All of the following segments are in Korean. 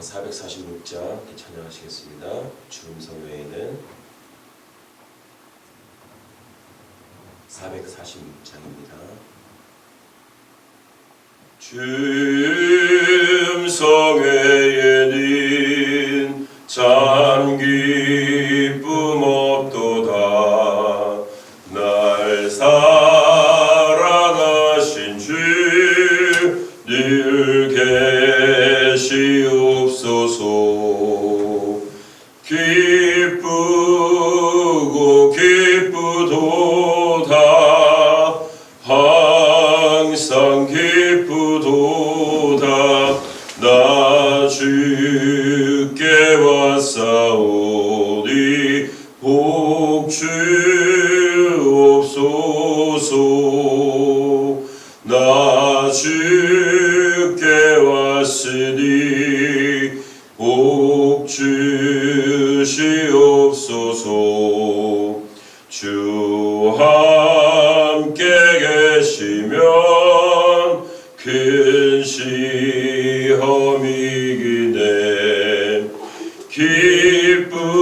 446장 찬양하시겠습니다. 주음성 외에는 446장입니다. 주음성 외에는 참 기쁨 없도다. 날 사랑하신 주 늘 계시옵소서. 기쁘고 기쁘도다. 항상 기쁘도다. 나 주께 왔사오니 복 주옵소서. 나 주께 왔으니 복 주시옵소서. 주 함께 계시면 큰 시험이기네.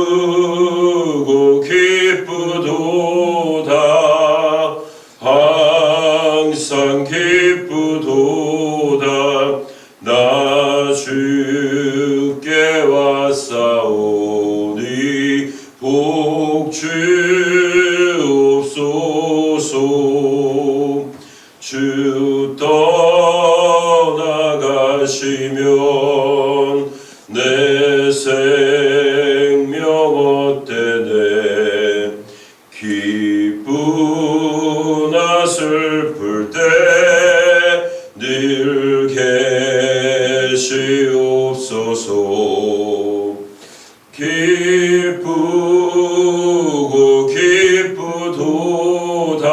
기쁘고 기쁘도다. 항상 기쁘도다. 나 주께 왔사오니 복 주옵소서. 주 떠나가시면 내 생명 헛되네. 기쁘나 슬플 때 늘 계시옵소서. 기쁘고 기쁘도다.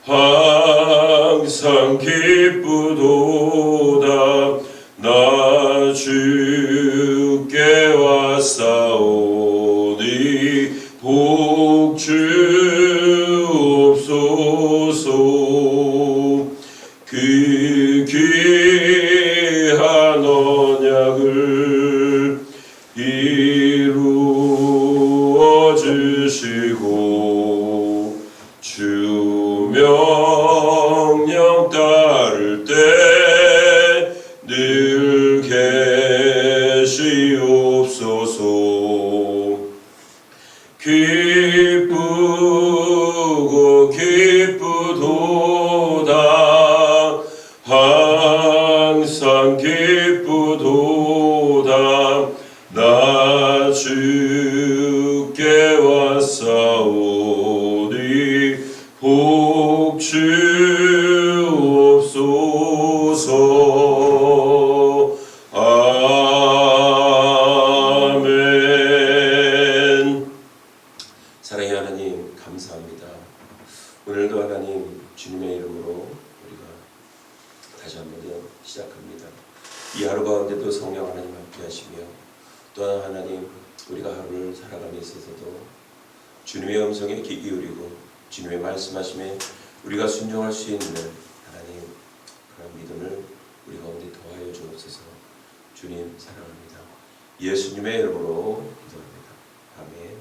항상 기쁘도다. 나 주께 왔사오니 복 주옵소서. 그 귀한 언약을 이루어 주시고 주 명령 따를 때 늘 계시옵소서. 기쁘고 기쁘도다. 항상 기쁘도다. 나 주께 왔사오니 복 주옵소서. 아멘. 사랑의 하나님, 감사합니다. 오늘도 하나님 주님의 이름으로 우리가 다시 한번 시작합니다. 이 하루 가운데도 성령 하나님 함께 하시며 또한 하나님 우리가 하루를 살아감에 있어서도 주님의 음성에 귀 기울이고 주님의 말씀하심에 우리가 순종할 수 있는 하나님 그런 믿음을 우리 가운데 더하여 주옵소서. 주님 사랑합니다. 예수님의 이름으로 기도합니다. 아멘.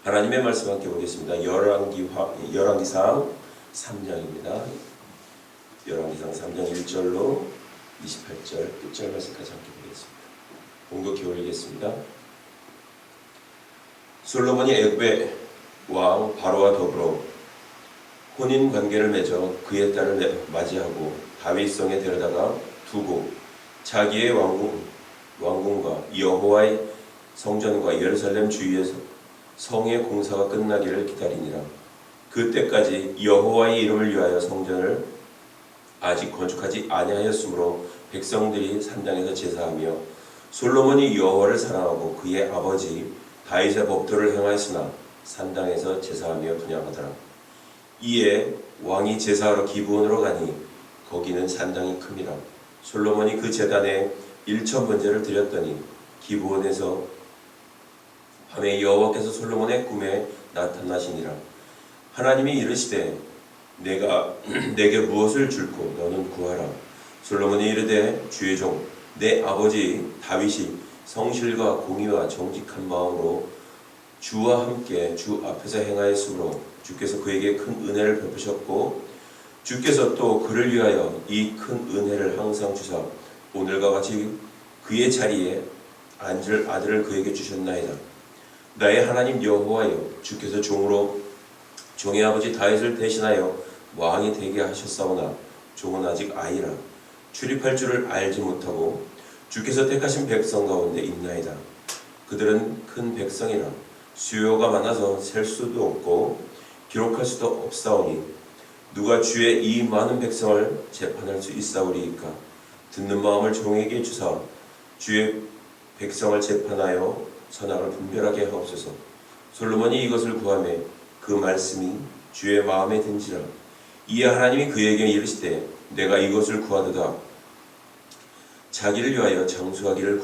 하나님의 말씀 함께 보겠습니다. 열왕기상 3장입니다. 열왕기상 3장 1절로 28절 끝절 말씀까지 함께 보겠습니다. 공독해 올리겠습니다. 솔로몬이 애굽의 왕 바로와 더불어 혼인 관계를 맺어 그의 딸을 맞이하고 다윗성에 데려다가 두고 자기의 왕궁과 여호와의 성전과 예루살렘 주위에서 성의 공사가 끝나기를 기다리니라. 그때까지 여호와의 이름을 위하여 성전을 아직 건축하지 아니하였으므로 백성들이 산당에서 제사하며 솔로몬이 여호와를 사랑하고 그의 아버지 다윗의 법도를 행하였으나 산당에서 제사하며 분향하더라. 이에 왕이 제사하러 기브온으로 가니 거기는 산당이 큽니다. 솔로몬이 그 제단에 1,000번제를 드렸더니 기브온에서 밤에 여호와께서 솔로몬의 꿈에 나타나시니라. 하나님이 이르시되 내가 내게 무엇을 줄고 너는 구하라. 솔로몬이 이르되 주의 종 내 아버지 다윗이 성실과 공의와 정직한 마음으로 주와 함께 주 앞에서 행하였으므로 주께서 그에게 큰 은혜를 베푸셨고 주께서 또 그를 위하여 이 큰 은혜를 항상 주사 오늘과 같이 그의 자리에 앉을 아들을 그에게 주셨나이다. 나의 하나님 여호와여 주께서 종의 아버지 다윗을 대신하여 왕이 되게 하셨사오나 종은 아직 아이라 출입할 줄을 알지 못하고 주께서 택하신 백성 가운데 있나이다. 그들은 큰 백성이라 수요가 많아서 셀 수도 없고 기록할 수도 없사오니 누가 주의 이 많은 백성을 재판할 수 있사오리이까. 듣는 마음을 종에게 주사 주의 백성을 재판하여 선악을 분별하게 하옵소서. 솔로몬이 이것을 구하매 그 말씀이 주의 마음에 든지라. 이에 하나님이 그에게 이르시되 내가 이것을 구하도다. 자기를 위하여 장수하기를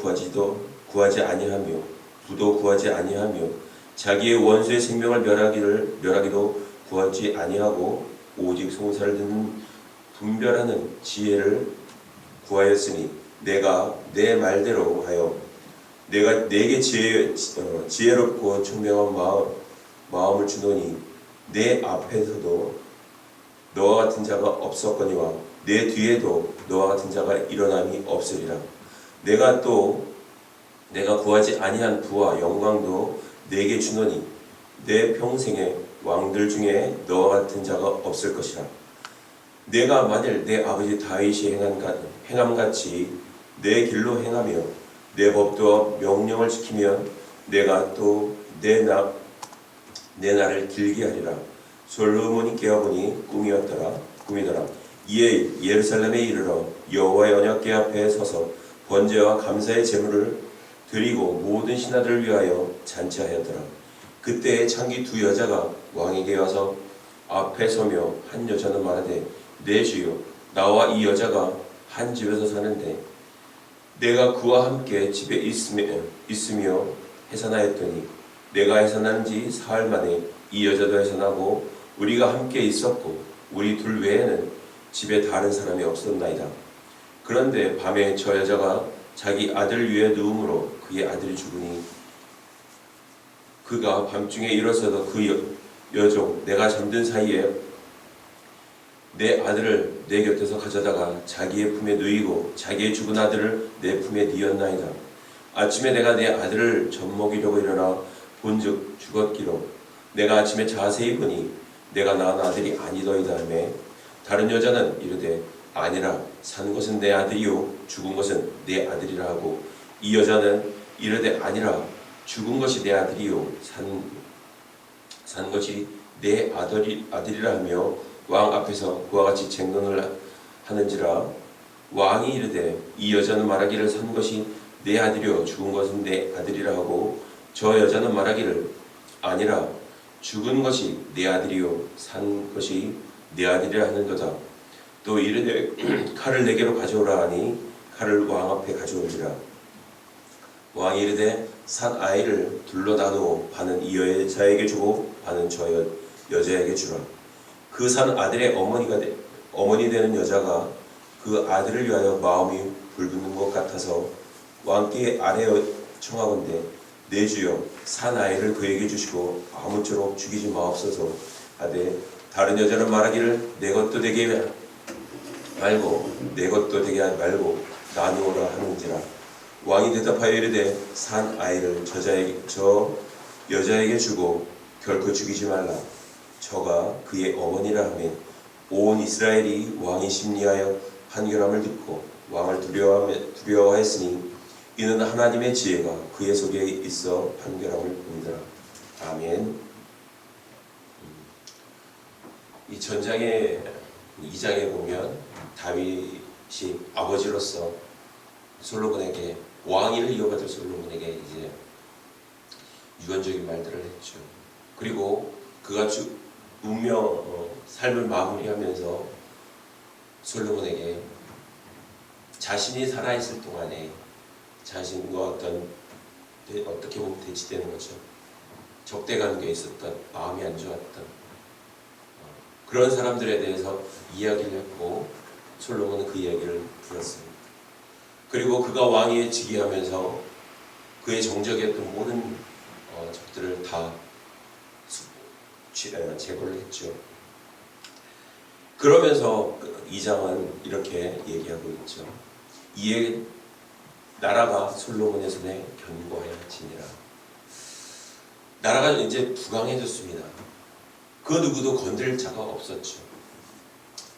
구하지 아니하며 부도 구하지 아니하며 자기의 원수의 생명을 멸하기도 구하지 아니하고 오직 송사를 듣는 분별하는 지혜를 구하였으니 내가 내 말대로 하여 내가 내게 지혜롭고 총명한 마음을 주노니 내 앞에서도 너와 같은 자가 없었거니와 내 뒤에도 너와 같은 자가 일어남이 없으리라. 내가 구하지 아니한 부와 영광도 내게 주노니 내 평생에 왕들 중에 너와 같은 자가 없을 것이라. 내가 만일 내 아버지 다윗이 행함같이 내 길로 행하며 내 법도와 명령을 지키면 내가 또 내 날을 길게 하리라. 솔로몬이 깨어보니 꿈이더라. 이에 예루살렘에 이르러 여호와의 언약궤 앞에 서서 번제와 감사의 제물을 드리고 모든 신하들을 위하여 잔치하였더라. 그때 창기 두 여자가 왕에게 와서 앞에 서며 한 여자는 말하되 내 주여 나와 이 여자가 한 집에서 사는데 내가 그와 함께 집에 있으며 해산하였더니 내가 해산한 지 사흘 만에 이 여자도 해산하고 우리가 함께 있었고 우리 둘 외에는 집에 다른 사람이 없었나이다. 그런데 밤에 저 여자가 자기 아들 위에 누움으로 그의 아들이 죽으니 그가 밤중에 일어서서 그 여종 내가 잠든 사이에 내 아들을 내 곁에서 가져다가 자기의 품에 누이고 자기의 죽은 아들을 내 품에 뉘었나이다. 아침에 내가 내 아들을 젖먹이려고 일어나 본즉 죽었기로 내가 아침에 자세히 보니 내가 낳은 아들이 아니더이다 하매 다른 여자는 이르되 아니라 산 것은 내 아들이요 죽은 것은 내 아들이라 하고 이 여자는 이르되 아니라 죽은 것이 내 아들이요 산 것이 내 아들이라 하며 왕 앞에서 그와 같이 쟁론을 하는지라. 왕이 이르되 이 여자는 말하기를 산 것이 내 아들이요 죽은 것은 내 아들이라 하고 저 여자는 말하기를 아니라 죽은 것이 내 아들이요 산 것이 내 아들이라 하는도다. 또 이르되 칼을 내게로 가져오라 하니 칼을 왕 앞에 가져오니라. 왕이 이르되 산 아이를 둘러 나누어 반은 이 여자에게 주고 반은 저 여자에게 주라. 그 산 아들의 어머니 되는 여자가 그 아들을 위하여 마음이 불붙는 것 같아서 왕께 아뢰어 청하건대 내 주여 산 아이를 그에게 주시고 아무쪼록 죽이지 마옵소서 하되 다른 여자는 말하기를 내 것도 되게 말고 나누어라 하는지라. 왕이 대답하여 이르되 산 아이를 저 여자에게 주고 결코 죽이지 말라. 저가 그의 어머니라 하매 온 이스라엘이 왕이 심리하여 판결함을 듣고 왕을 두려워하였으니 이는 하나님의 지혜가 그의 속에 있어 판결함을 봅니다. 아멘. 이 전장의 2장에 보면 다윗이 아버지로서 솔로몬에게 왕위를 이어받을 솔로몬에게 이제 유언적인 말들을 했죠. 그리고 그가 삶을 마무리하면서 솔로몬에게 자신이 살아있을 동안에 자신과 어떻게 보면 대치되는 거죠. 적대 관계에 있었던 마음이 안 좋았던 그런 사람들에 대해서 이야기를 했고 솔로몬은 그 이야기를 들었습니다. 그리고 그가 왕위에 즉위하면서 그의 정적이었던 모든 적들을 다 제거를 했죠. 그러면서 2장은 이렇게 얘기하고 있죠. 이에 나라가 솔로몬의 손에 견고하여지니라. 나라가 이제 부강해졌습니다. 그 누구도 건드릴 자가 없었죠.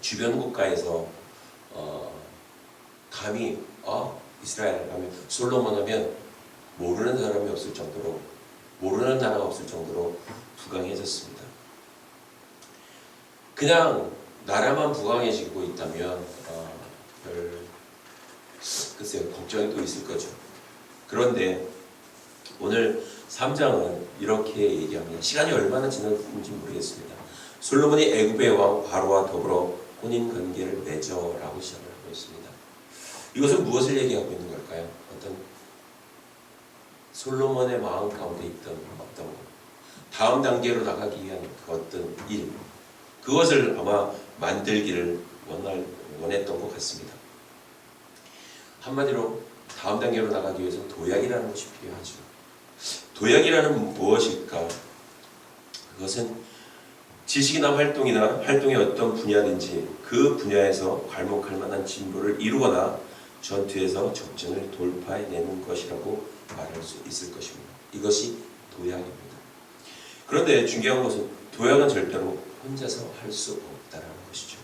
주변 국가에서 감히 이스라엘 하면 솔로몬 하면 모르는 사람이 없을 정도로, 모르는 나라가 없을 정도로 부강해졌습니다. 그냥 나라만 부강해지고 있다면 글쎄요, 걱정이 또 있을 거죠. 그런데 오늘 3장은 이렇게 얘기합니다. 시간이 얼마나 지났는지 모르겠습니다. 솔로몬이 애굽의 왕 바로와 더불어 혼인 관계를 맺어라고 시작을 하고 있습니다. 이것은 무엇을 얘기하고 있는 걸까요? 어떤 솔로몬의 마음 가운데 있던 어떤 다음 단계로 나가기 위한 그 어떤 일, 그것을 아마 만들기를 원했던 것 같습니다. 한마디로 다음 단계로 나가기 위해서 도약이라는 것이 필요하죠. 도약이라는 무엇일까? 그것은 지식이나 활동의 어떤 분야든지 그 분야에서 괄목할 만한 진보를 이루거나 전투에서 적진을 돌파해내는 것이라고 말할 수 있을 것입니다. 이것이 도약입니다. 그런데 중요한 것은 도약은 절대로 혼자서 할 수 없다는 것이죠.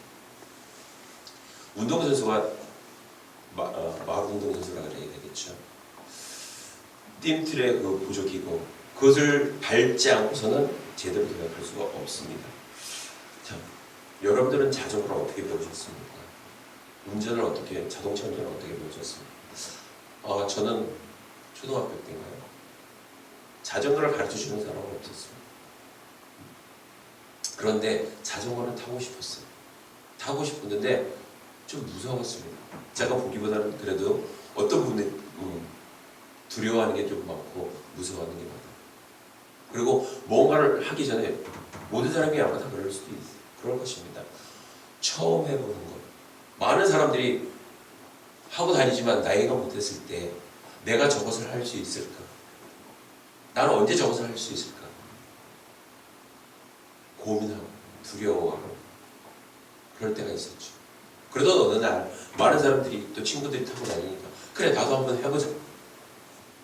운동선수가 마을 운동선수라고 해야 되겠죠. 띠틀의 그 보조기구, 그것을 밟지 않고서는 제대로 도약할 수가 없습니다. 자, 여러분들은 자전거를 어떻게 배우셨습니까? 운전을 어떻게, 자동차 운전을 어떻게 배우셨습니까? 저는 초등학교 때인가요? 자전거를 가르쳐주는 사람은 없었습니다. 그런데 자전거는 타고 싶었어요. 타고 싶었는데 좀 무서웠습니다. 제가 보기보다는 그래도 어떤 분들이 두려워하는 게 좀 많고 무서워하는 게 많아요. 그리고 뭔가를 하기 전에 모든 사람이 아마 다 그럴 수도 있어요. 그럴 것입니다. 처음 해보는 것. 많은 사람들이 하고 다니지만 나이가 못했을 때 내가 저것을 할 수 있을까? 나는 언제 저것을 할 수 있을까? 고민하고 두려워하고 그럴 때가 있었죠. 그러던 어느 날 많은 사람들이 또 친구들이 타고 다니니까 그래 나도 한번 해보자.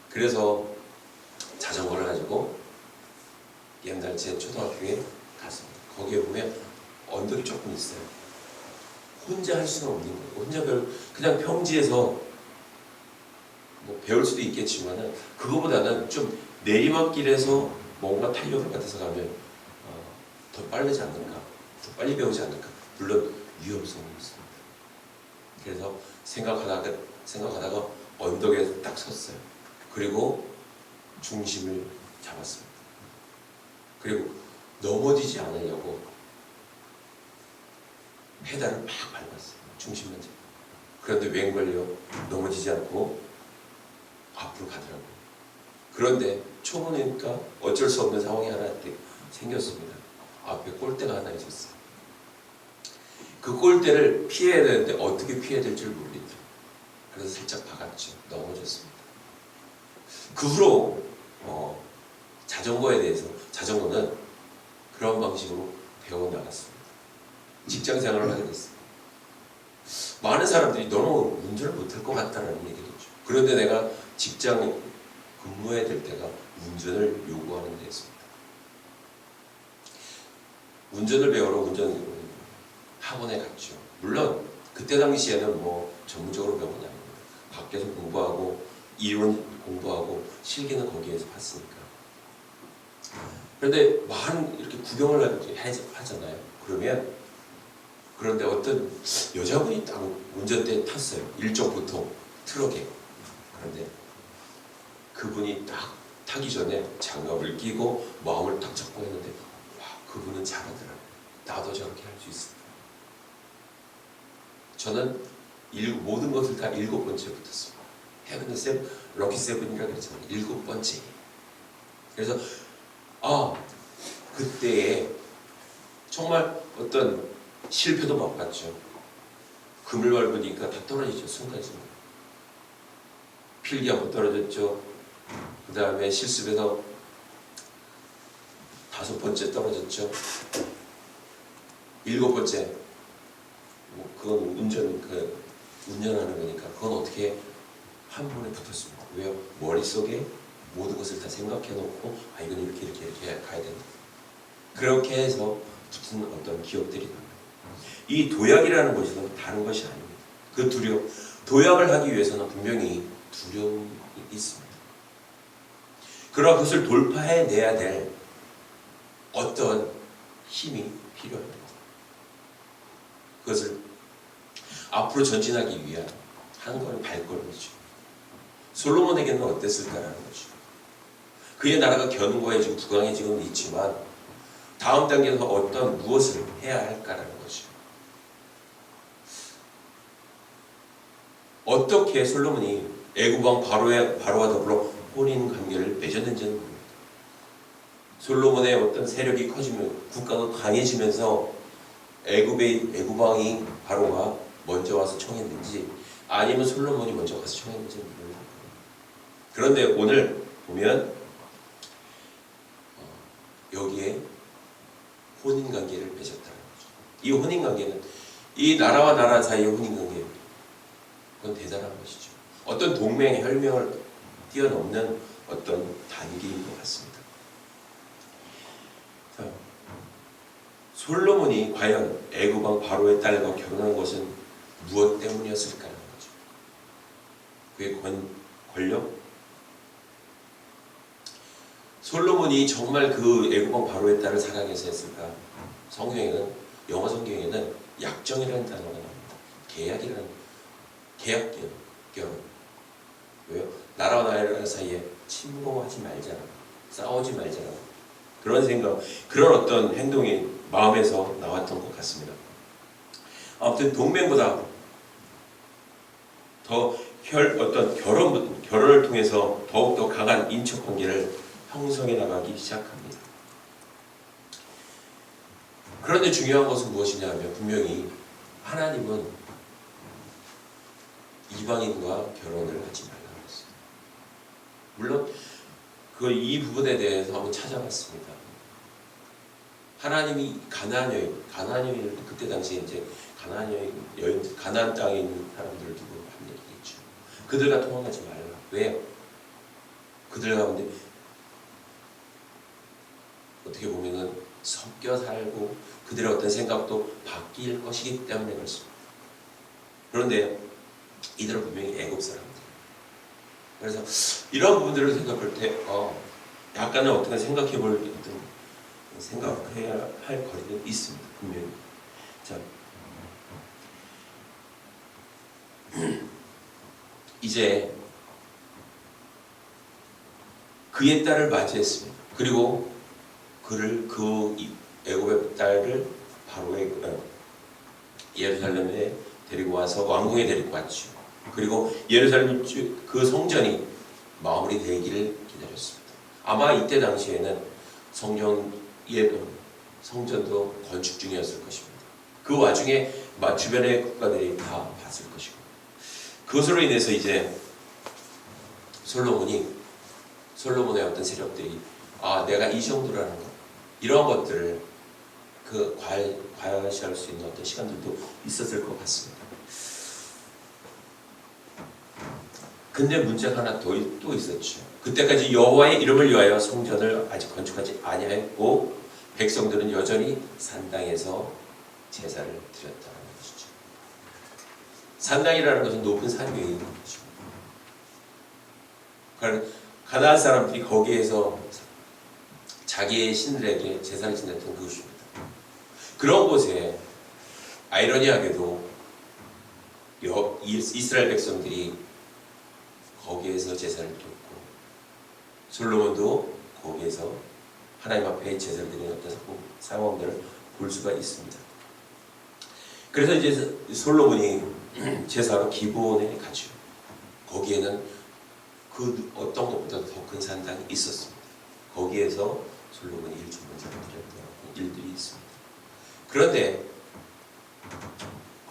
그래서 자전거를 가지고 옛날 제 초등학교에 갔습니다. 거기에 보면 언덕이 조금 있어요. 혼자 할 수는 없는 거예요. 혼자 그냥 평지에서 뭐 배울 수도 있겠지만은 그거보다는 좀 내리막길에서 뭔가 탄력을 받아서 가면 더 빠르지 않을까, 더 빨리 배우지 않을까. 물론 위험성이 있습니다. 그래서 생각하다가 언덕에 딱 섰어요. 그리고 중심을 잡았습니다. 그리고 넘어지지 않으려고 페달을 막 밟았어요. 중심만 잡고. 그런데 웬걸요? 넘어지지 않고 앞으로 가더라고요. 그런데 초보니까 어쩔 수 없는 상황이 하나 생겼습니다. 앞에 골대가 하나 있었어요. 그 골대를 피해야 되는데 어떻게 피해야 될지 모르겠죠. 그래서 살짝 박았죠. 넘어졌습니다. 그 후로 자전거에 대해서 자전거는 그런 방식으로 배워나갔습니다. 직장생활을 하게 됐습니다. 많은 사람들이 너는 운전을 못할 것 같다는 얘기를 했죠. 그런데 내가 직장에 근무해야 될 때가 운전을 요구하는 데였습니다. 운전을 배우러 운전 학원에 갔죠. 물론 그때 당시에는 뭐 전문적으로 배운 게 아닙니다. 밖에서 공부하고 이론 공부하고 실기는 거기에서 봤으니까. 그런데 많은 이렇게 구경을 하잖아요. 그런데 어떤 여자분이 딱 운전대에 탔어요. 일종 보통 트럭에. 그런데 그분이 딱 타기 전에 장갑을 끼고 마음을 딱 잡고 했는데 와, 그분은 잘하더라고요. 나도 저렇게 할 수 있을까. 저는 모든 것을 다 7번째 붙었습니다. 헤븐 세븐, 럭키 세븐이라고 그랬잖아요. 7번째. 그래서 그때에 정말 어떤 실패도 맛봤죠. 금을 밟으니까 다 떨어지죠. 순간순간. 필기 한번 떨어졌죠. 그 다음에 실습에서 5번째 떨어졌죠. 7번째. 그건 운전하는 거니까 그건 어떻게 한 번에 붙었습니다. 왜요? 머릿속에 모든 것을 다 생각해 놓고 이건 이렇게 가야 된다. 그렇게 해서 붙은 어떤 기억들이 나요. 이 도약이라는 것은 다른 것이 아닙니다. 그 도약을 하기 위해서는 분명히 두려움이 있습니다. 그러나 그것을 돌파해내야 될 어떤 힘이 필요합니다. 그것을 앞으로 전진하기 위한 한 걸음 발걸음이죠. 솔로몬에게는 어땠을까라는 거죠. 그의 나라가 견고해 지금 부강해 지금 있지만 다음 단계에서 무엇을 해야 할까라는 거죠. 어떻게 솔로몬이 애굽왕 바로와 더불어 혼인 관계를 맺었는지는 모릅니다. 솔로몬의 어떤 세력이 커지면 국가가 강해지면서 애굽왕이 바로가 먼저 와서 청했는지 아니면 솔로몬이 먼저 가서 청했는지 모릅니다. 그런데 오늘 보면 여기에 혼인관계를 맺었다는 거죠. 이 혼인관계는 이 나라와 나라 사이의 혼인관계, 그건 대단한 것이죠. 어떤 동맹, 혈맹을 뛰어넘는 어떤 단계인 것 같습니다. 자, 솔로몬이 과연 애굽왕 바로의 딸과 결혼한 것은 무엇 때문이었을까라는 거죠. 그의 권력? 솔로몬이 정말 그 애굽왕 바로의 딸을 사랑해서 했을까? 영어 성경에는 약정이라는 단어가 나옵니다. 계약결혼. 왜요? 나라와 나라 사이에 침공하지 말자라, 싸우지 말자라. 그런 생각, 그런 어떤 행동이 마음에서 나왔던 것 같습니다. 아무튼 동맹보다 더 결혼을 통해서 더욱더 강한 인척 관계를 형성해 나가기 시작합니다. 그런데 중요한 것은 무엇이냐 하면 분명히 하나님은 이방인과 결혼을 하지 말라고 했어요. 물론 이 부분에 대해서 한번 찾아봤습니다. 하나님이 가나안 여인 그때 당시에 이제 가나안 땅에 있는 사람들을 두고 한 얘기겠죠. 그들과 통혼하지 말라. 왜요? 그들 가운데 어떻게 보면은 섞여 살고 그들의 어떤 생각도 바뀔 것이기 때문에 그렇습니다. 그런데 이들은 분명히 애굽 사람들. 그래서 이런 부분들을 생각할 때 약간은 어떻게 생각해볼 어떤 생각해야 할 거리는 있습니다. 분명히. 자, 이제 그의 딸을 맞이했습니다. 그리고 그 애굽의 딸을 바로의 예루살렘에 데리고 와서 왕궁에 데리고 왔죠. 그리고 예루살렘 그 성전이 마무리되기를 기다렸습니다. 아마 이때 당시에는 성전도 건축 중이었을 것입니다. 그 와중에 주변의 국가들이 다 봤을 것이고, 그것으로 인해서 이제 솔로몬의 어떤 세력들이 내가 이 정도라는 것, 이런 것들을 과시할 수 있는 어떤 시간들도 있었을 것 같습니다. 근데 문제가 하나 또 있었죠. 그때까지 여호와의 이름을 위하여 성전을 아직 건축하지 아니하였고 백성들은 여전히 산당에서 제사를 드렸다는 것이죠. 산당이라는 것은 높은 산 위에 있는 것입니다. 가나안 사람들이 거기에서 자기의 신들에게 제사를 지냈던 그것입니다. 그런 곳에 아이러니하게도 이스라엘 백성들이 거기에서 제사를 드렸고 솔로몬도 거기에서 하나님 앞에 제사를 드리는 어떤 상황들을 볼 수가 있습니다. 그래서 이제 솔로몬이 제사로 기브온에 가죠. 거기에는 그 어떤 것보다 더 큰 산당이 있었습니다. 거기에서 솔로몬이 일주문제를 드렸던 일들이 있습니다. 그런데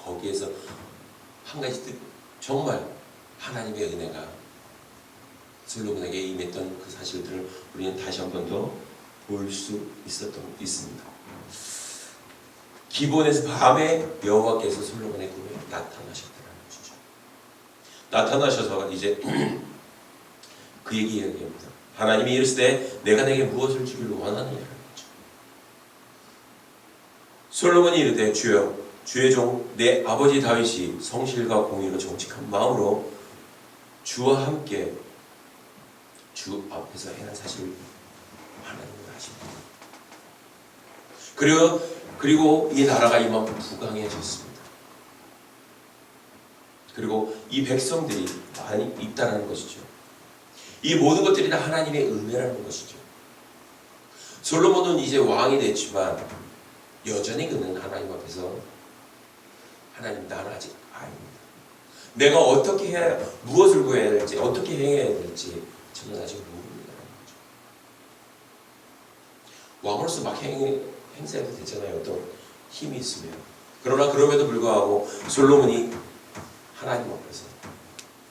거기에서 한 가지 정말 하나님의 은혜가 솔로몬에게 임했던 그 사실들을 우리는 다시 한 번 더 볼 수 있습니다. 기본에서 밤에 여호와께서 솔로몬의 꿈에 나타나셨다는 것이죠. 나타나셔서 이제 그 이야기합니다. 하나님이 이르시되 내가 내게 무엇을 주기를 원하느냐라는 거죠. 솔로몬이 이르되 주여 주의 종 내 아버지 다윗이 성실과 공의로 정직한 마음으로 주와 함께 주 앞에서 행한 사실을 하나님은 아십니다. 그리고 이 나라가 이만큼 부강해졌습니다. 그리고 이 백성들이 많이 있다는 것이죠. 이 모든 것들이 다 하나님의 은혜라는 것이죠. 솔로몬은 이제 왕이 됐지만 여전히 그는 하나님 앞에서 하나님 나는 아직 아닙니다. 내가 어떻게 해야 무엇을 구해야 될지 어떻게 행해야 될지 저는 아직 모릅니다. 왕으로서 막 행세해도 되잖아요. 어떤 힘이 있으면. 그러나 그럼에도 불구하고 솔로몬이 하나님 앞에서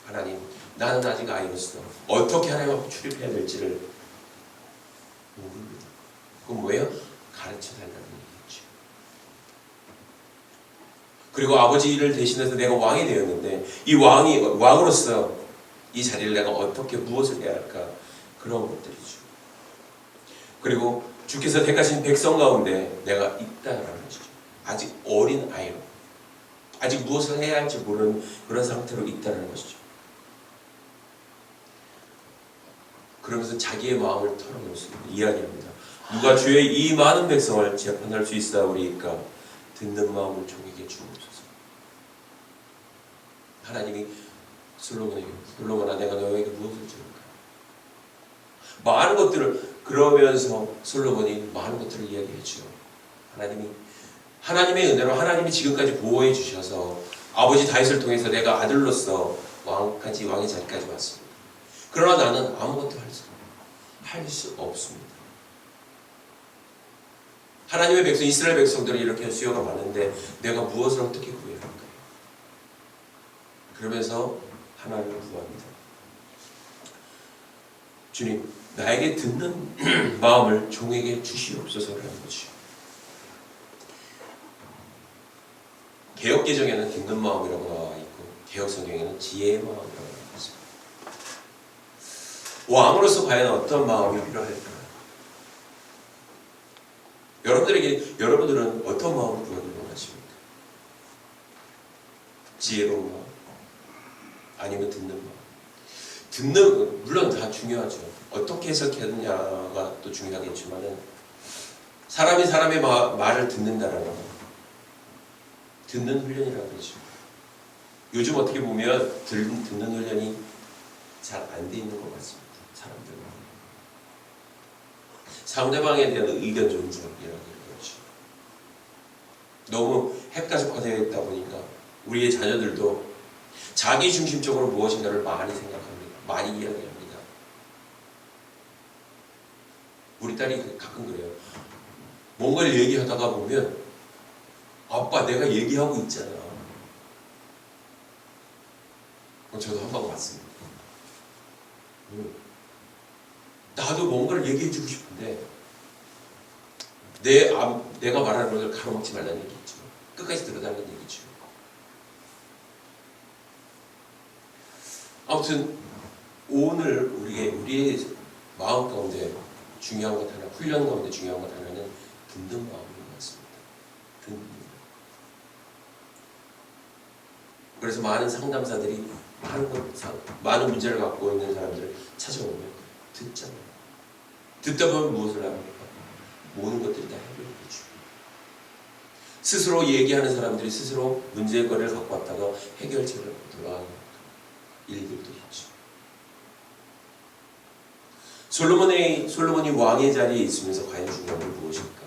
하나님 나는 아직 아이로서 어떻게 하나님 앞에 출입해야 될지를 모릅니다. 그건 뭐예요? 가르쳐 달라는 얘기죠. 그리고 아버지 일을 대신해서 내가 왕이 되었는데 이 왕으로서 이 자리를 내가 어떻게 무엇을 해야 할까 그런 것들이죠. 그리고 주께서 택하신 백성 가운데 내가 있다라는 것이죠. 아직 어린 아이로 아직 무엇을 해야 할지 모르는 그런 상태로 있다는 것이죠. 그러면서 자기의 마음을 털어놓습니다. 이야기합니다. 누가 주의 이 많은 백성을 재판할 수 있사오리이까 듣는 마음을 종에게 주옵소서. 하나님이 솔로몬아 내가 너에게 무엇을 줄까? 많은 것들을 그러면서 솔로몬이 많은 것들을 이야기했죠. 하나님의 은혜로 하나님이 지금까지 보호해 주셔서 아버지 다윗을 통해서 내가 아들로서 왕의 자리까지 왔습니다. 그러나 나는 아무것도 할 수 없습니다. 하나님의 백성 이스라엘 백성들이 이렇게 수요가 많은데 내가 무엇을 어떻게 구해야 할까요? 그러면서 하나님을 구합니다. 주님 나에게 듣는 마음을 종에게 주시옵소서라는 거죠. 개역개정에는 듣는 마음이라고 나와 있고 개역성경에는 지혜의 마음이라고 나와 있습니다. 왕으로서 과연 어떤 마음이 필요할까요? 여러분들은 어떤 마음을 구하기를 원하십니까? 지혜로운 마음? 아니면 듣는 마음? 물론 다 중요하죠. 어떻게 해석하느냐가 또 중요하겠지만은 사람이 사람의 말을 듣는다라는 거. 듣는 훈련이라고 그러죠. 요즘 어떻게 보면 듣는 훈련이 잘 안 돼 있는 것 같습니다. 사람들은. 상대방에 대한 의견 존중이라고 그러죠. 너무 핵가족화되어 있다 보니까 우리의 자녀들도 자기 중심적으로 무엇인가를 많이 생각합니다. 많이 이야기합니다. 우리 딸이 가끔 그래요. 뭔가를 얘기하다가 보면 아빠 내가 얘기하고 있잖아. 저도 한 번 봤습니다. 나도 뭔가를 얘기해주고 싶은데 내가 말하는 것을 가로막지 말라는 얘기죠. 끝까지 들어달라는 얘기죠. 아무튼 오늘 우리의 마음 가운데 중요한 것 하나, 훈련 가운데 중요한 것 하나는 듣는 마음인 것 같습니다. 그래서 많은 상담사들이 많은 문제를 갖고 있는 사람들을 찾아오면 듣잖아요. 듣다 보면 무엇을 합니까? 모든 것들이 다 해결되죠. 스스로 얘기하는 사람들이 스스로 문제거리를 갖고 왔다가 해결책을 돌아가는 일들도 있죠. 솔로몬이 왕의 자리에 있으면서 과연 중요한 건 무엇일까?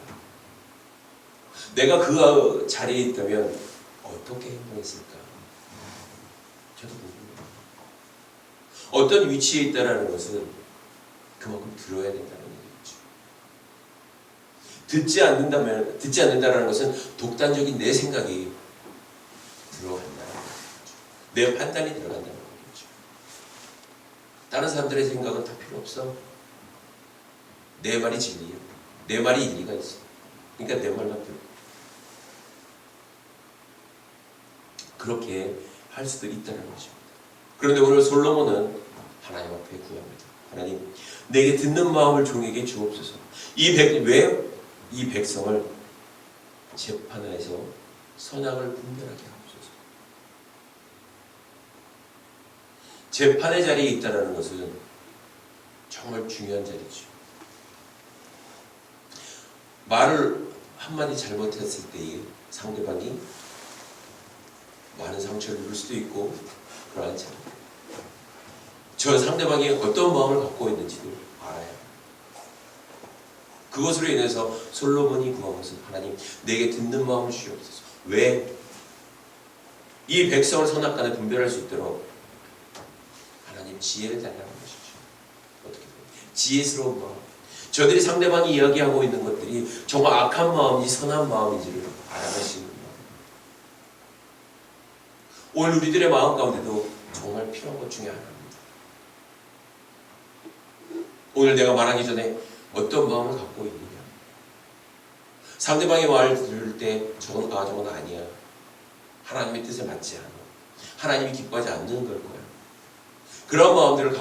내가 그 자리에 있다면 어떻게 행동했을까? 저도 궁금해요. 어떤 위치에 있다라는 것은 그만큼 들어야 된다는 얘기죠. 듣지 않는다라는 것은 독단적인 내 생각이 들어간다는 거죠. 내 판단이 들어간다는 거겠죠. 다른 사람들의 생각은 다 필요 없어. 내 말이 진리야. 내 말이 일리가 있어. 그러니까 내 말만 들어. 그렇게 할 수도 있다는 것입니다. 그런데 오늘 솔로몬은 하나님 앞에 구합니다. 하나님, 내게 듣는 마음을 종에게 주옵소서. 왜 이 백성을 재판에서 선악을 분별하게 하옵소서. 재판의 자리에 있다는 것은 정말 중요한 자리죠. 말을 한마디 잘못했을 때에 상대방이 많은 상처를 입을 수도 있고 그러한 자리. 저 상대방이 어떤 마음을 갖고 있는지도 알아야 합니다. 그것으로 인해서 솔로몬이 구한 것은 하나님, 내게 듣는 마음을 주시옵소서. 왜? 이 백성을 선악간에 분별할 수 있도록 하나님 지혜를 달라는 것이죠. 어떻게 보면 지혜스러운 마음. 저들이 상대방이 이야기하고 있는 것들이 정말 악한 마음인지 선한 마음인지를 알아낼 수 있는 마음. 오늘 우리들의 마음 가운데도 정말 필요한 것 중에 하나입니다. 오늘 내가 말하기 전에 어떤 마음을 갖고 있느냐. 상대방의 말을 들을 때 저건 아니야. 하나님의 뜻에 맞지 않아. 하나님이 기뻐하지 않는 걸 거야. 그런 마음들을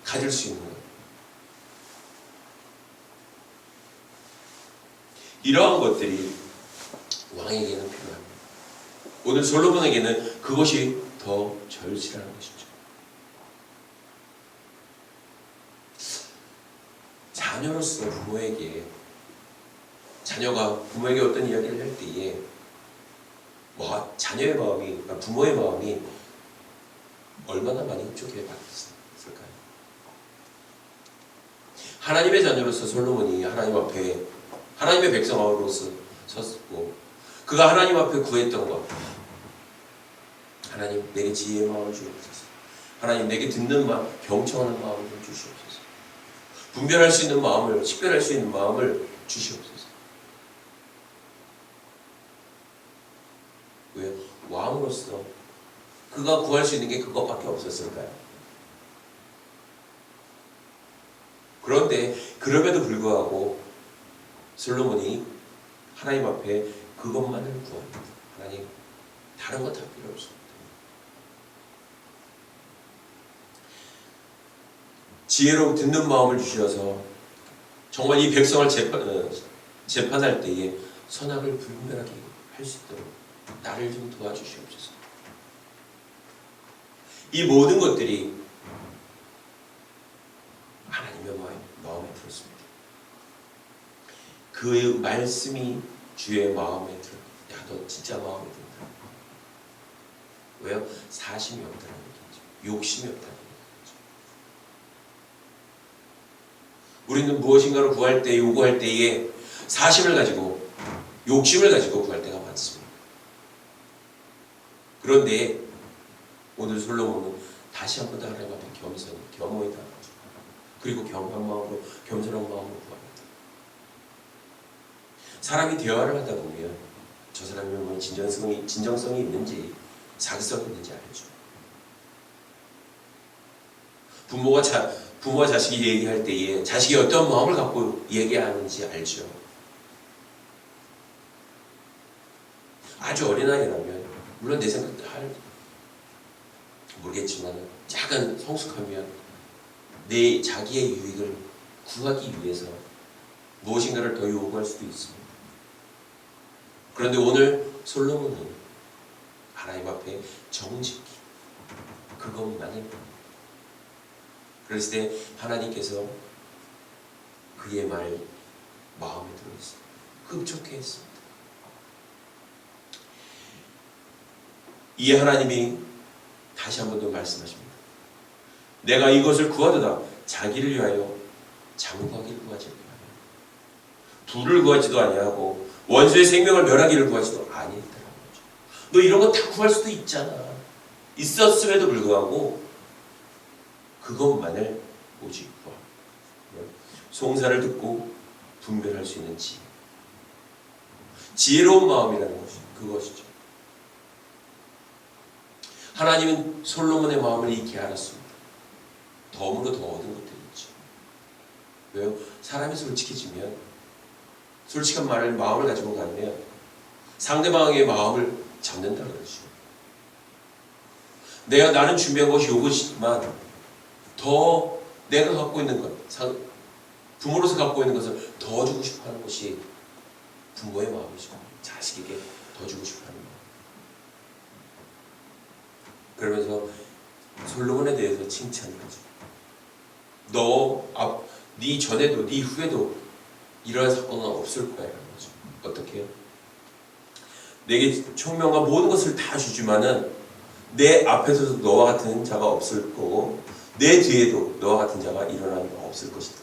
가질 수 있는 거야. 이러한 것들이 왕에게는 필요합니다. 오늘 솔로몬에게는 그것이 더 절실한 것이죠. 자녀로서 자녀가 부모에게 어떤 이야기를 할 때에 자녀의 마음이, 부모의 마음이 얼마나 많이 흡족해 받았을까요? 하나님의 자녀로서 솔로몬이 하나님 앞에 하나님의 백성으로서 섰고 그가 하나님 앞에 구했던 것, 하나님 내게 지혜의 마음을 주옵소서. 하나님 내게 듣는 마음, 경청하는 마음을 좀 주시옵소서. 분별할 수 있는 마음을, 식별할 수 있는 마음을 주시옵소서. 왜? 왕으로서 그가 구할 수 있는 게 그것밖에 없었을까요? 그런데 그럼에도 불구하고 솔로몬이 하나님 앞에 그것만을 구합니다. 하나님, 다른 것 다 필요 없습니다. 지혜로 듣는 마음을 주셔서 정말 이 백성을 재판할 때에 선악을 분별하게 할 수 있도록 나를 좀 도와주시옵소서. 이 모든 것들이 하나님의 마음에 들었습니다. 그의 말씀이 주의 마음에 들어. 야, 너 진짜 마음에 든다. 왜요? 사심이 없다는 얘기죠. 욕심이 없다는 얘기죠. 우리는 무엇인가를 구할 때, 요구할 때에 사심을 가지고, 욕심을 가지고 구할 때가 많습니다. 그런데 오늘 솔로몬은 다시 한 번 더 하나님 앞에 겸허히 나아가죠. 그리고 겸허한 마음으로, 겸손한 마음으로 구합니다. 사람이 대화를 하다 보면 저 사람이 뭐 진정성이 있는지 사기성이 있는지 알죠. 부모가 자식이 얘기할 때에 자식이 어떤 마음을 갖고 얘기하는지 알죠. 아주 어린아이라면 물론 내 생각도 모르겠지만 약간 성숙하면 자기의 유익을 구하기 위해서 무엇인가를 더 요구할 수도 있습니다. 그런데 오늘 솔로몬은 하나님 앞에 정직히 그것만을 그랬을 때 하나님께서 그의 말 마음에 들어있어요. 흡족해 했습니다. 이 하나님이 다시 한 번 더 말씀하십니다. 내가 이것을 구하도다 자기를 위하여 장구하기를 구하지 아니하며 부를 구하지도 아니하고 원수의 생명을 멸하기를 구하지도 아니했다는 거죠. 너 이런 거 다 구할 수도 있잖아. 있었음에도 불구하고 그것만을 오직 구하. 송사를 듣고 분별할 수 있는 지혜. 지혜로운 마음이라는 것이 그것이죠. 하나님은 솔로몬의 마음을 익히 알았습니다. 덤으로 더 얻은 것들이 있죠. 왜요? 사람이 솔직해지면, 솔직한 마음을 가지고 가면 상대방의 마음을 잡는다 그러죠. 나는 준비한 것이 이것이지만 더 내가 갖고 있는 것, 부모로서 갖고 있는 것을 더 주고 싶어하는 것이 부모의 마음이죠. 자식에게 더 주고 싶어하는 마음. 그러면서 솔로몬에 대해서 칭찬하죠. 네 전에도 네 후에도 이러한 사건은 없을 거야. 어떻게 해요? 내게 총명과 모든 것을 다 주지만은 내 앞에서도 너와 같은 자가 없을 거고 내 뒤에도 너와 같은 자가 일어나는 거 없을 것이다.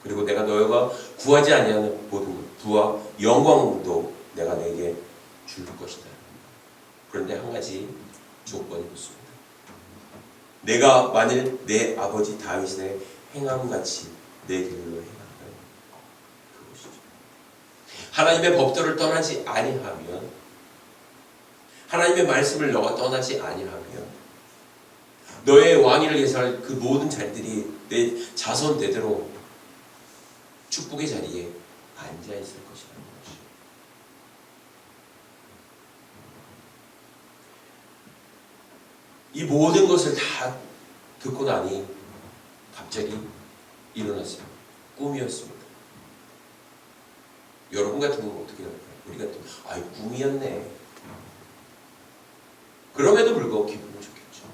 그리고 내가 너희가 구하지 아니하는 모든 것, 부와 영광도 내가 내게 줄 것이다. 그런데 한 가지 조건이 있습니다. 내가 만일 내 아버지 다윗의 행함같이 내 길로 행하면 그것이죠. 하나님의 법도를 떠나지 아니하면, 하나님의 말씀을 너가 떠나지 아니하면 너의 왕위를 예설할 그 모든 자리들이 내 자손 대대로 축복의 자리에 앉아 있을 것이라는 것이죠. 이 모든 것을 다 듣고 나니 갑자기 일어났어요. 꿈이었습니다. 여러분 같으면 어떻게 할까요? 우리 같으면 꿈이었네. 그럼에도 불구하고 기분은 좋겠죠.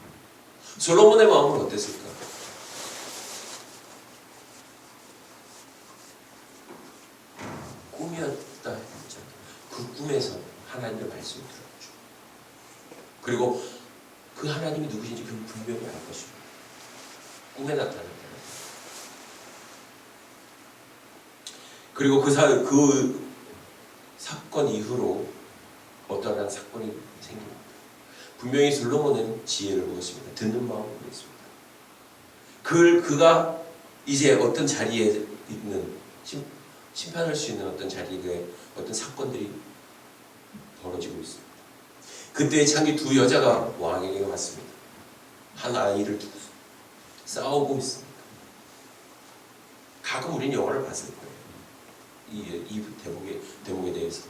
솔로몬의 마음은 어땠을까? 꿈이었다 했잖아요. 그 꿈에서 하나님의 말씀을 들었죠. 그리고 그 하나님이 누구신지 분명히 알 것입니다. 꿈에 나타났다. 그리고 그 사건 이후로 어떠한 사건이 생깁니다. 분명히 솔로몬은 지혜를 보았습니다. 듣는 마음을 보였습니다. 그가 이제 어떤 자리에 있는, 심판할 수 있는 어떤 자리에 어떤 사건들이 벌어지고 있습니다. 그때 창기 두 여자가 왕에게 왔습니다. 한 아이를 두고 싸우고 있습니다. 가끔 우리는 영화를 봤을 거예요. 이 대목에 대해서.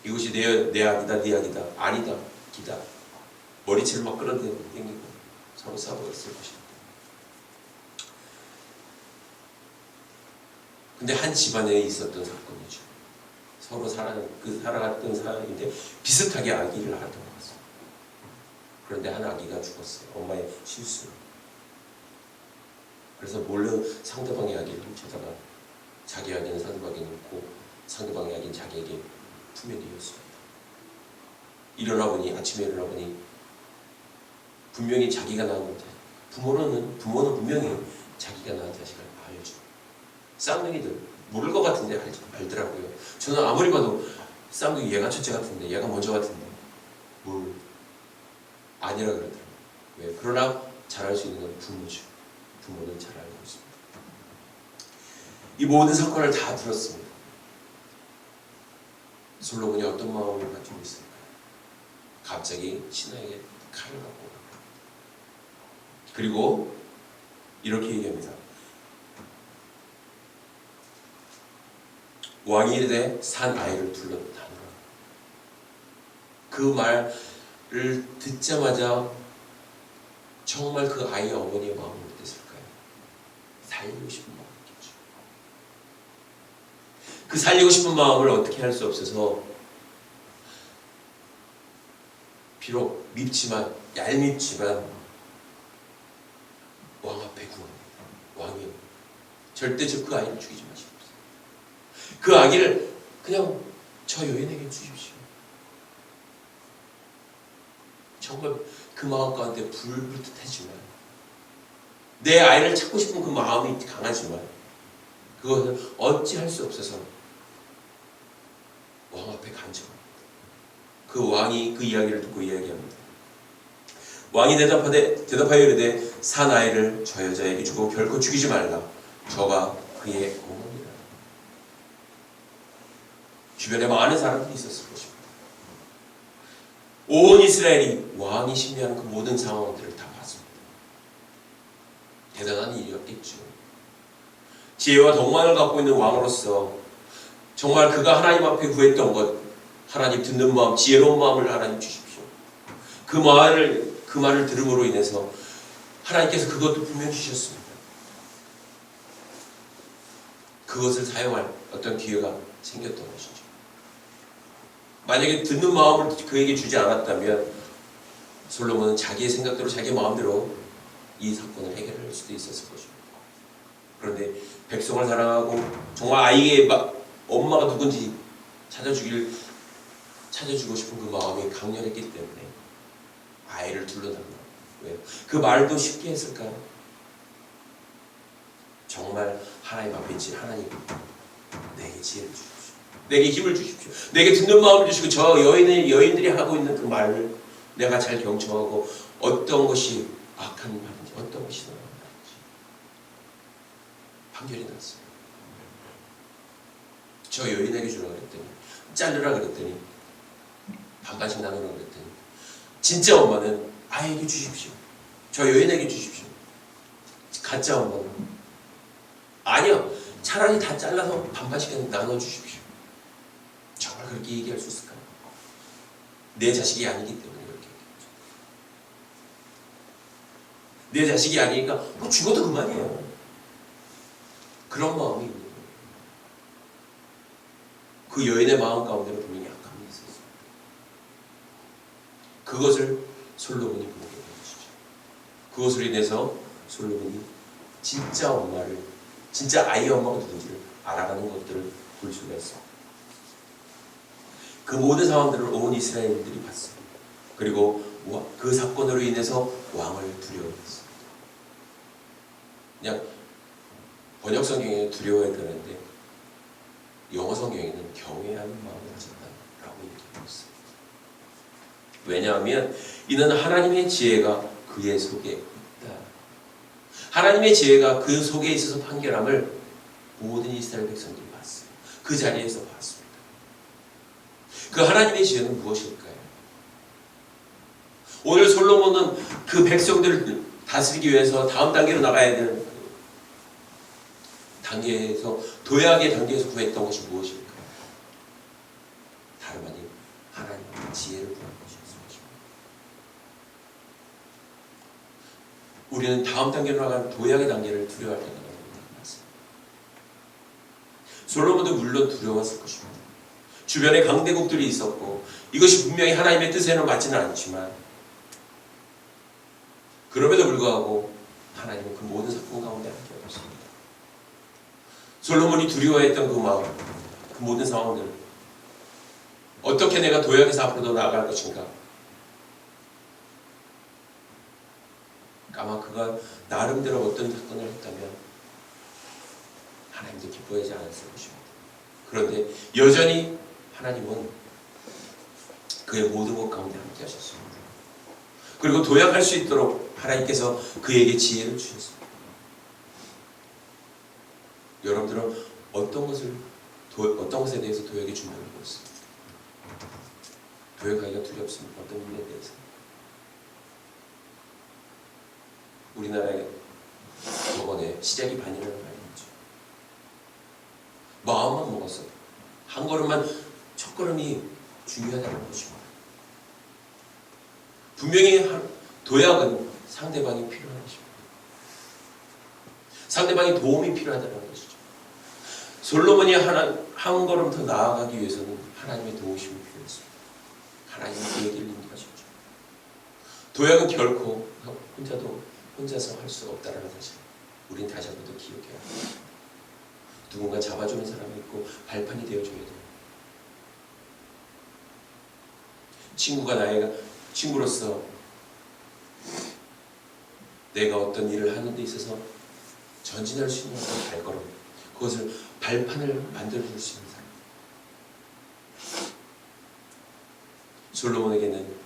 이것이 내 악이다, 네 악이다, 아니다, 기다. 머리채를 막 끌어당기고 서로 싸우고 있을 것입니다. 근데 한 집안에 있었던 사건이죠. 서로 살아갔던 사람인데 비슷하게 아기를 낳았던 것 같습니다. 그런데 한 아기가 죽었어요. 엄마의 실수로. 그래서 몰래 상대방의 아기를 훔쳐다가 자기 아기는 상대방에게 놓고 상대방의 아기는 자기에게 품에뉘었습니다. 아침에 일어나 보니 분명히 자기가 낳은 부모는 분명히 자기가 낳은 자식을 알죠. 쌍둥이들 모를 것 같은데 알더라고요. 저는 아무리 봐도 쌍둥이 얘가 첫째 같은데, 얘가 먼저 같은데 아니라 그러더라고요. 왜? 그러나 잘할 수 있는 건 부모죠. 부모는 잘 알고 있습니다. 이 모든 사건을 다 들었습니다. 솔로몬이 어떤 마음을 가지고 있을까요? 갑자기 신하에게 칼을 갖고 옵니다. 그리고 이렇게 얘기합니다. 왕이 이르되 산 아이를 둘러다노라. 그 말을 듣자마자 정말 그 아이의 어머니의 마음은 어땠을까요? 살리고 싶은 마음이겠죠. 그 살리고 싶은 마음을 어떻게 할 수 없어서 비록 얄밉지만 왕 앞에 구합니다. 왕이요, 절대 그 아이를 죽이지 마십시오. 그 아기를 그냥 저 여인에게 주십시오. 정말 그 마음 가운데 불붙듯하지만, 내 아이를 찾고 싶은 그 마음이 강하지만 그것을 어찌할 수 없어서 왕 앞에 간청합니다. 그 왕이 그 이야기를 듣고 이야기합니다. 왕이 대답하여 이르되 산 아이를 저 여자에게 주고 결코 죽이지 말라. 저가 그의 어머니라. 주변에 많은 사람들이 있었을 것입니다. 온 이스라엘이 왕이 심리하는 그 모든 상황들을 다 봤습니다. 대단한 일이었겠죠. 지혜와 덕망을 갖고 있는 왕으로서 정말 그가 하나님 앞에 구했던 것, 하나님 듣는 마음, 지혜로운 마음을 하나님 주십시오. 그 말을 들음으로 인해서 하나님께서 그것도 분명히 주셨습니다. 그것을 사용할 어떤 기회가 생겼던 것이죠. 만약에 듣는 마음을 그에게 주지 않았다면 솔로몬은 자기의 생각대로 자기의 마음대로 이 사건을 해결할 수도 있었을 것입니다. 그런데 백성을 사랑하고 정말 아이의 엄마가 누군지 찾아주고 싶은 그 마음이 강렬했기 때문에 아이를 둘러단다. 왜요? 그 말도 쉽게 했을까요? 정말 하나님 앞에 있지. 하나님, 내게 지혜를 주십시오. 내게 힘을 주십시오. 내게 듣는 마음을 주시고 저 여인들이 하고 있는 그 말을 내가 잘 경청하고 어떤 것이 악한 말인지 어떤 것이 선한 말인지 판결이 났어요. 저 여인에게 주라 그랬더니 자르라 그랬더니 반반씩 나누라 그랬더니 진짜 엄마는 아이에게 주십시오. 저 여인에게 주십시오. 가짜 엄마는 아니요. 차라리 다 잘라서 반반씩 나눠주십시오. 정말 그렇게 얘기할 수 있을까요? 내 자식이 아니기 때문에 그렇게 얘기하죠. 내 자식이 아니니까 뭐 죽어도 그만이에요. 그런 마음이 있는 거예요. 그 여인의 마음 가운데는 분명히 약함이 있었어요. 그것을 솔로몬이 보게 된 것이죠. 그것으로 인해서 솔로몬이 진짜 아이의 엄마가 누군지를 알아가는 것들을 볼 수가 있습니다. 그 모든 상황들을 온 이스라엘인들이 봤습니다. 그리고 그 사건으로 인해서 왕을 두려워했습니다. 그냥 번역 성경에 두려워야 되는데 영어 성경에는 경외하는 마음을 가졌다라고 얘기하고 있습니다. 왜냐하면 이는 하나님의 지혜가 그의 속에 있다. 하나님의 지혜가 그 속에 있어서 판결함을 모든 이스라엘 백성들이 봤어요. 그 자리에서 봤습니다. 그 하나님의 지혜는 무엇일까요? 오늘 솔로몬은 그 백성들을 다스리기 위해서 다음 단계로 나가야 되는 단계에서 도약의 단계에서 구했던 것이 무엇일까요? 다름 아닌 하나님의 지혜를 구한 것이었습니다. 우리는 다음 단계로 나가는 도약의 단계를 두려워할 때가 너무 많습니다. 솔로몬도 물론 두려웠을 것입니다. 주변에 강대국들이 있었고 이것이 분명히 하나님의 뜻에는 맞지는 않지만 그럼에도 불구하고 하나님은 그 모든 사건 가운데 함께 하셨습니다. 솔로몬이 두려워했던 그 마음, 그 모든 상황들 어떻게 내가 도약에서 앞으로 더 나아갈 것인가? 아마 그가 나름대로 어떤 사건을 했다면 하나님도 기뻐하지 않았을 것입니다. 그런데 여전히 하나님은 그의 모든 것 가운데 함께 하셨습니다. 그리고 도약할 수 있도록 하나님께서 그에게 지혜를 주셨습니다. 여러분들은 어떤 것에 대해서 도약의 준비를 하고 있습니까? 도약하기가 두렵습니까? 어떤 일에 대해서? 우리나라에 이번에 시작이 반이라는 말이 있죠. 마음만 먹었어요. 한 걸음만, 첫 걸음이 중요하다는 것입니다. 분명히 도약은 상대방이 필요한 것입니다. 상대방의 도움이 필요하다는 것이죠. 솔로몬이 한 걸음 더 나아가기 위해서는 하나님의 도우심이 필요했습니다. 하나님이 그에게 인도하셨죠. 도약은 결코 혼자서 할 수 없다는 사실 우린 다시 한번 더 기억해야 합니다. 누군가 잡아주는 사람이 있고 발판이 되어줘야 돼요. 친구로서 내가 어떤 일을 하는 데 있어서 전진할 수 있는 어떤 발걸음, 그것을 발판을 만들어줄 수 있는 사람. 솔로몬에게는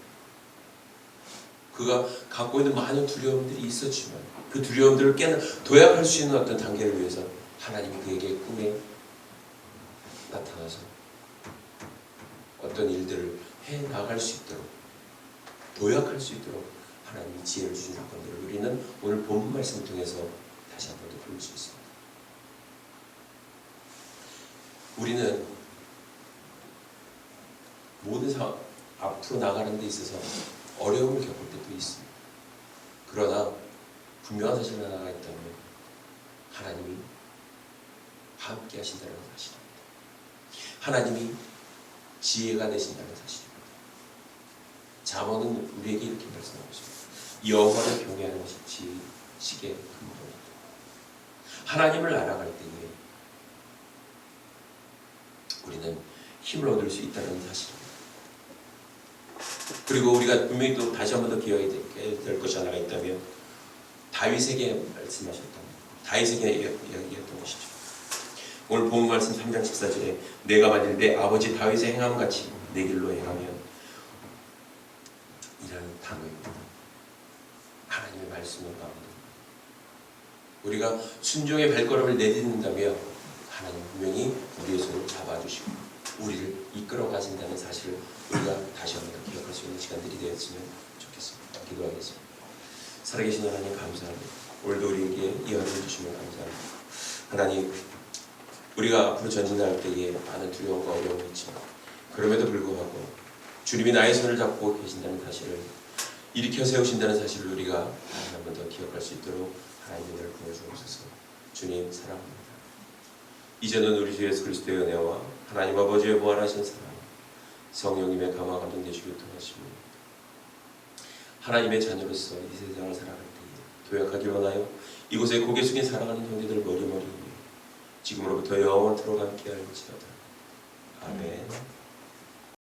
그가 갖고 있는 많은 두려움들이 있었지만 그 두려움들을 도약할 수 있는 어떤 단계를 위해서 하나님이 그에게 꿈에 나타나서 어떤 일들을 해 나갈 수 있도록, 도약할 수 있도록 하나님이 지혜를 주신 사건들을 우리는 오늘 본문 말씀을 통해서 다시 한 번 더 볼 수 있습니다. 우리는 모든 앞으로 나가는 데 있어서 어려움을 겪을 때도 있습니다. 그러나 분명한 사실 하나가 있다면 하나님이 함께 하신다는 사실입니다. 하나님이 지혜가 되신다는 사실입니다. 잠언은 우리에게 이렇게 말씀하고 있습니다. 여호와를 경외하는 것이 지식의 근본이다. 하나님을 알아갈 때에 우리는 힘을 얻을 수 있다는 사실입니다. 그리고 우리가 분명히 또 다시 한 번 더 기억해야 될 것이 하나가 있다면 다윗에게 말씀하셨던, 다윗에게 이야기했던 것이죠. 오늘 본 말씀 3장 14절에 내가 만일 내 아버지 다윗의 행함같이 내 길로 행하면 이라는 단어입니다. 하나님의 말씀을 가운데 우리가 순종의 발걸음을 내딛는다면 하나님 분명히 우리의 손을 잡아주시고 우리를 이끌어 가신다는 사실을 우리가 다시 한번 더 기억할 수 있는 시간들이 되었으면 좋겠습니다. 기도하겠습니다. 살아계신 하나님 감사합니다. 오늘도 우리에게 이 하루를 주시면 감사합니다. 하나님, 우리가 앞으로 전진할 때에 많은 두려움과 어려움이 있지만 그럼에도 불구하고 주님이 나의 손을 잡고 계신다는 사실을, 일으켜 세우신다는 사실을 우리가 다시 한 번 더 기억할 수 있도록 하나님의 은혜를 부어주옵소서. 주님 사랑합니다. 이제는 우리 주 예수 그리스도의 은혜와 하나님 아버지의 무한하신 사랑, 성령님의 감화 감동 되시고 통하시며 하나님의 자녀로서 이 세상을 살아갈 때에 도약하기 원하여 이곳에 고개 숙인 살아가는 형제들 머리머리 위에 지금으로부터 영원토록 함께할지어다.